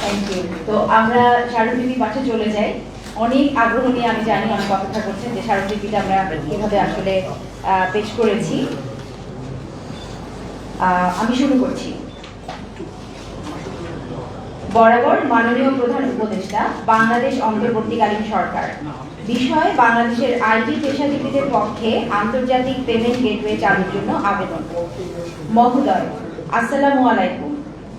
Thank you. তো আমরা স্মারকলিপি পাঠে চলে যাই। অনেক আগ্রহ নিয়ে আমি জানি অনেক অপেক্ষা করছেন যে স্মারকলিপিটা আমরা কিভাবে আসলে পেশ করেছি। আমি শুরু করছি। বরাবর মাননীয় প্রধান উপদেষ্টা, বাংলাদেশ অন্তর্বর্তীকালীন সরকার। বিষয় বাংলাদেশের আইটি পেশাজীবীদের পক্ষে আন্তর্জাতিক পেমেন্ট গেটওয়ে চালুর জন্য আবেদন। মহোদয়, আসসালামু আলাইকুম।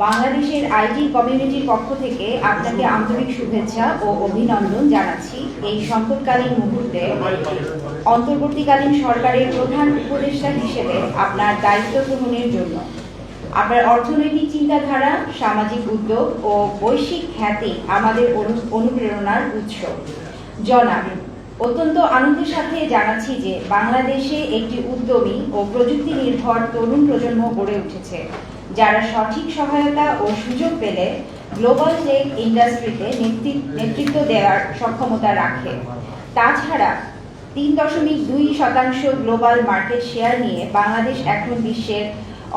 বাংলাদেশের আইটি কমিউনিটির পক্ষ থেকে আপনাকে আন্তরিক শুভেচ্ছা ও অভিনন্দন জানাচ্ছি এই সংকটকালীন মুহূর্তে অন্তর্বর্তীকালীন সরকারের প্রধান উপদেষ্টা হিসেবে আপনার দায়িত্ব গ্রহণের জন্য। আপনার অর্থনৈতিক চিন্তাধারা, সামাজিক উদ্যোগ ও বৈশ্বিক খ্যাতি আমাদের অনুপ্রেরণার উৎস। জনাব, অত্যন্ত আনন্দের সাথে জানাচ্ছি যে বাংলাদেশে একটি উদ্যমী ও প্রযুক্তি নির্ভর তরুণ প্রজন্ম গড়ে উঠেছে, যারা সঠিক সহায়তা ও সুযোগ পেলে গ্লোবাল টেক ইন্ডাস্ট্রিতে নেতৃত্ব দেওয়ার সক্ষমতা রাখে। তাছাড়া ৩.২% গ্লোবাল মার্কেট শেয়ার নিয়ে বাংলাদেশ এখন বিশ্বের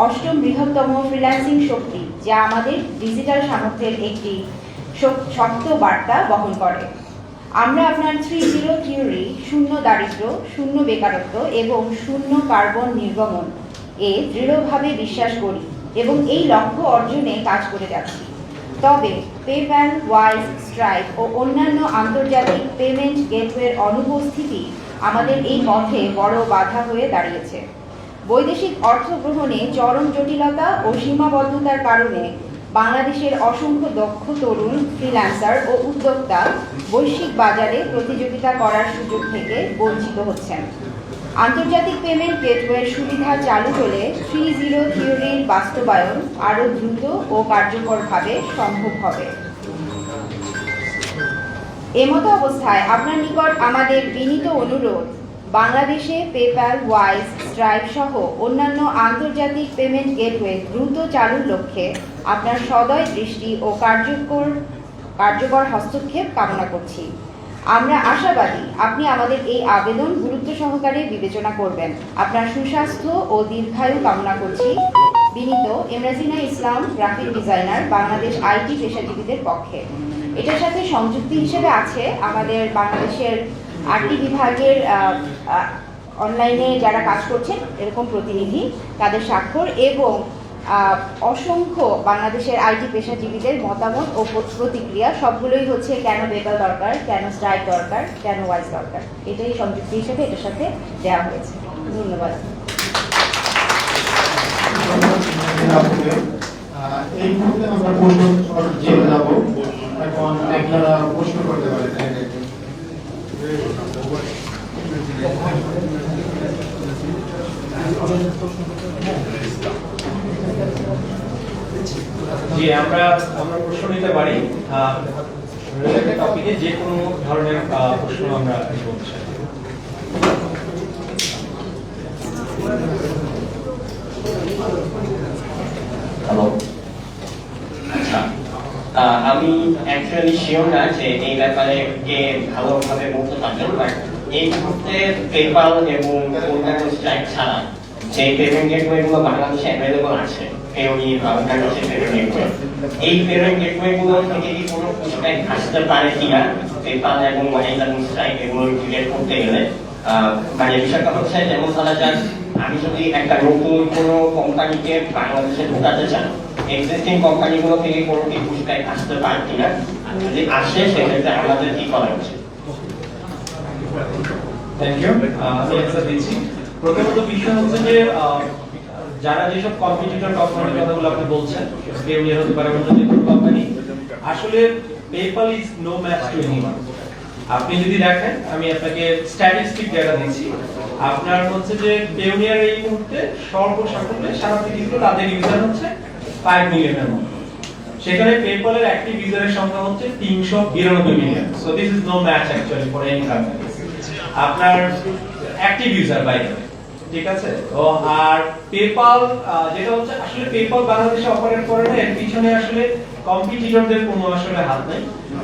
৮ম বৃহত্তম ফ্রিল্যান্সিং শক্তি, যা আমাদের ডিজিটাল সামর্থ্যের একটি শক্ত বার্তা বহন করে। আমরা আপনার 3-0 থিওরি, শূন্য দারিদ্র্য, শূন্য বেকারত্ব এবং শূন্য কার্বন নির্গমন এ দৃঢ়ভাবে বিশ্বাস করি এবং এই লক্ষ্য অর্জনে কাজ করে যাচ্ছি। তবে পেপ্যাল, ওয়াইজ, স্ট্রাইপ ও অন্যান্য আন্তর্জাতিক পেমেন্ট গেটওয়ের অনুপস্থিতি আমাদের এই পথে বড় বাধা হয়ে দাঁড়িয়েছে। বৈদেশিক অর্থ গ্রহণে চরম জটিলতা ও সীমাবদ্ধতার কারণে বাংলাদেশের অসংখ্য দক্ষ তরুণ ফ্রিল্যান্সার ও উদ্যোক্তা বৈশ্বিক বাজারে প্রতিযোগিতা করার সুযোগ থেকে বঞ্চিত হচ্ছেন। আন্তর্জাতিক পেমেন্ট গেটওয়ের সুবিধা চালু হলে 3-0 থিওরির বাস্তবায়ন আরও দ্রুত ও কার্যকরভাবে সম্ভব হবে। এমতো অবস্থায় আপনার নিকট আমাদের বিনীত অনুরোধ, বাংলাদেশে পেপ্যাল, ওয়াইজ, স্ট্রাইপ সহ অন্যান্য আন্তর্জাতিক পেমেন্ট গেটওয়ে দ্রুত চালুর লক্ষ্যে আপনার সদয় দৃষ্টি ও কার্যকর হস্তক্ষেপ কামনা করছি। আমরা আশাবাদী আপনি আমাদের এই আবেদন গুরুত্ব সহকারে বিবেচনা করবেন। আপনার সুস্বাস্থ্য ও দীর্ঘায়ু কামনা করছি। বিনীত এমরাজিনা ইসলাম, গ্রাফিক ডিজাইনার, বাংলাদেশ আইটি পেশাজীবীদের পক্ষে। এটার সাথে সংযুক্তি হিসেবে আছে আমাদের বাংলাদেশের 8টি বিভাগের অনলাইনে যারা কাজ করছেন এরকম প্রতিনিধি, তাদের স্বাক্ষর এবং অসংখ্য বাংলাদেশের আইটি পেশাজীবীদের মতামত ও প্রতিক্রিয়া। সবগুলোই হচ্ছে কেন পেপ্যাল দরকার, কেন স্ট্রাইপ দরকার, কেন ওয়াইজ দরকার, এটাই সংযুক্তি হিসেবে এটার সাথে দেওয়া হয়েছে। ধন্যবাদ। এই মুহূর্তে আমরা প্রশ্ন যাব, এখন আপনারা প্রশ্ন করতে পারেন। জি, আমরা প্রশ্ন নিতে পারি। রিলেটেড টপিকে যে কোনো ধরনের প্রশ্ন আমরা বলতে চাই। হ্যালো, আচ্ছা, আমি অ্যাকচুয়ালি শিওর না যে এই ব্যাপারে কে ভালোভাবে বলতে পারবেন, বাট এই মুহূর্তে পেপ্যাল এবং অন্যান্য স্ট্রাইপ ছাড়া যে পেমেন্ট গেটওয়ে গুলো বাংলাদেশে অ্যাভেলেবল আছে, এই পেমেন্ট গেটওয়ে গুলো থেকে কি কোনো পুশব্যাক আসতে পারে কিনা পেপ্যাল এবং ওয়াইজ এবং স্ট্রাইপ এগুলো ইন্টিগ্রেট করতে গেলে? মানে বিষয়টা হচ্ছে, যেমন ধরা যাক আমি যদি একটা নতুন কোনো কোম্পানিকে বাংলাদেশে ঢোকাতে চাই, এক্সিস্টিং কোম্পানিগুলো থেকে কোনো কি পুশব্যাক আসতে পারে কিনা, যদি আসে সেক্ষেত্রে আমাদের কি করা উচিত? Thank you. আমি অ্যান্সার দিচ্ছি। প্রথমত বিষয় হচ্ছে যে যারা যেসব কম্পিটিটর কোম্পানির কথাগুলো আপনি বলছেন, পেওনিয়ার হতে পারে অন্য যে কোনো কোম্পানি, আসলে PayPal is no match to anyone. আপনি যদি দেখেন, আমি আপনাকে স্ট্যাটিস্টিক ডেটা দিচ্ছি, আপনার হচ্ছে যে পেওনিয়ার এই মুহূর্তে সর্বসাকুল্যে সারা পৃথিবীতে তাদের ইউজার হচ্ছে 5 মিলিয়নের মতো। সেখানে পেপ্যালের অ্যাক্টিভ ইউজারের সংখ্যা হচ্ছে 392 million. So this is no match actually for any company. আপনার অ্যাক্টিভ ইউজার বাইরে, ঠিক আছে? ও আর পেপ্যাল যেটা হচ্ছে, আসলে পেপ্যাল বাংলাদেশে অপারেট করে না, এর পিছনে আসলে কম্পিটিটরদের কোনো আসলে হাত নেই।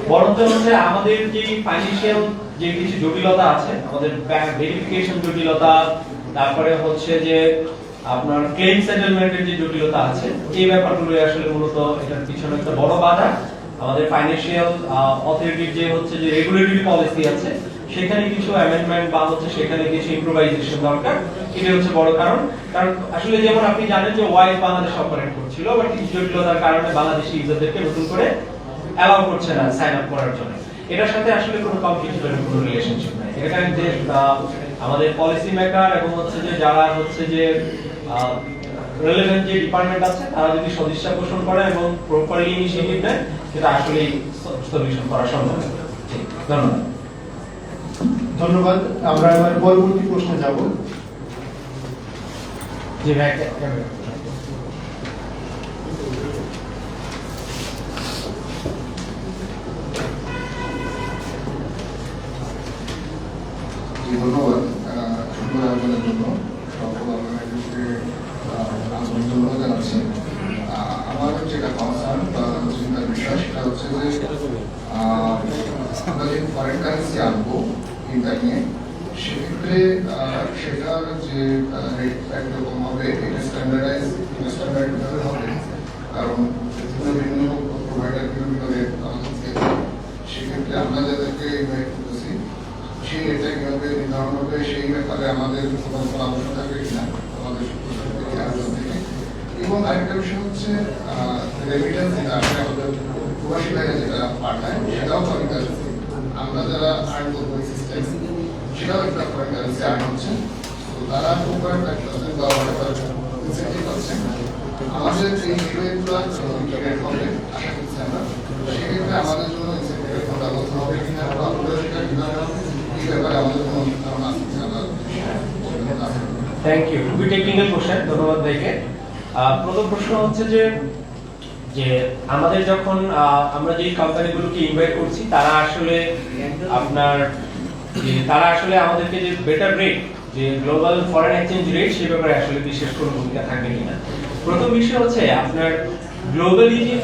বরং হচ্ছে আমাদের যে ফাইন্যান্সিয়াল যে কিছু জটিলতা আছে, আমাদের ব্যাংক ভেরিফিকেশন জটিলতা, তারপরে হচ্ছে যে আপনার ক্লেম সেটেলমেন্টের যে জটিলতা আছে, এই ব্যাপারগুলো আসলে মূলত এটার পিছনে একটা বড় বাধা। আমাদের ফাইন্যান্সিয়াল অথরিটির যে হচ্ছে যে রেগুলেটরি পলিসি আছে সেখানে কিছু অ্যামেন্ডমেন্ট বা হচ্ছে সেখানে কিছু ইমপ্রোভাইজেশন দরকার। এটা হচ্ছে বড় কারণ আসলে যেমন আপনি জানেন যে ওয়াইজ বাংলাদেশ অপারেট করছিল, বাট কিছু জটিলতার কারণে বাংলাদেশি ইউজারদেরকে নতুন করে অ্যালাউ করছে না সাইন আপ করার জন্য। এটার সাথে আসলে কোনো কম্পিটিটরের কোনো রিলেশনশিপ নাই। এটা যে আমাদের পলিসি মেকার এবং হচ্ছে যে যারা হচ্ছে যে রেলেভেন্ট যে ডিপার্টমেন্ট আছে তারা যদি সদিচ্ছা পোষণ করে এবং প্রপারলি ইনিশিয়েটিভ নেয়, সেটা আসলে সলিউশন করা সম্ভব। ধন্যবাদ। ধন্যবাদ। আমরা এবার পরবর্তী প্রশ্নে যাব। জি ভাই, ধন্যবাদ সুন্দর আয়োজনের জন্য সকল আপনাদেরকে আন্তরিক ধন্যবাদ জানাচ্ছি। আমার যেটা কনসার্ন বা চিন্তার বিষয় সেটা হচ্ছে যে আমরা যে ফরেন কারেন্সি আনবো ইন্টার নিয়ে, সেক্ষেত্রে সেটার যে রেট একরকম হবে, এটা স্ট্যান্ডার্ড হবে, কারণ বিভিন্ন প্রোভাইডার ভিতরে সেক্ষেত্রে আমরা যাদেরকে ইনভাইট করতেছি সেই রেটটা কিভাবে নির্ধারণ হবে সেই ব্যাপারে আমাদের কোনো পরামর্শ থাকবে কিনা আমাদের থেকে। এবং আরেকটা বিষয় হচ্ছে রেমিটেন্স যেটা আমাদের প্রবাসী ভাইরা যেটা পাঠায় সেটাও ফরেন কারেন্সি, আমরা যারা আর্ন করবো সিস্টেম সেটাও একটা ফরেন কারেন্সি আর্ন হচ্ছে। তো তারা খুব কয়েকটা বা ইনসেন্টিভ পাচ্ছে। আমাদের এই রেটগুলো হবে আশা করছি আমরা, সেক্ষেত্রে আমাদের জন্য ইনসেন্টিভের কোনো ব্যবস্থা হবে কিনা বা আপনারা সেটা কিভাবে থ্যাংক ইউ। খুবই টেকনিক্যাল কোশ্চেন, ধন্যবাদ ভাইকে। প্রথম প্রশ্ন হচ্ছে যে আমাদের যখন আমরা যে কোম্পানিগুলোকে ইনভাইট করছি তারা আসলে আমাদেরকে যে বেটার রেট, যে গ্লোবাল ফরেন এক্সচেঞ্জ রেট, সে ব্যাপারে আসলে বিশেষ কোনো ভূমিকা থাকবে কিনা। প্রথম বিষয় হচ্ছে আপনার গ্লোবালি যে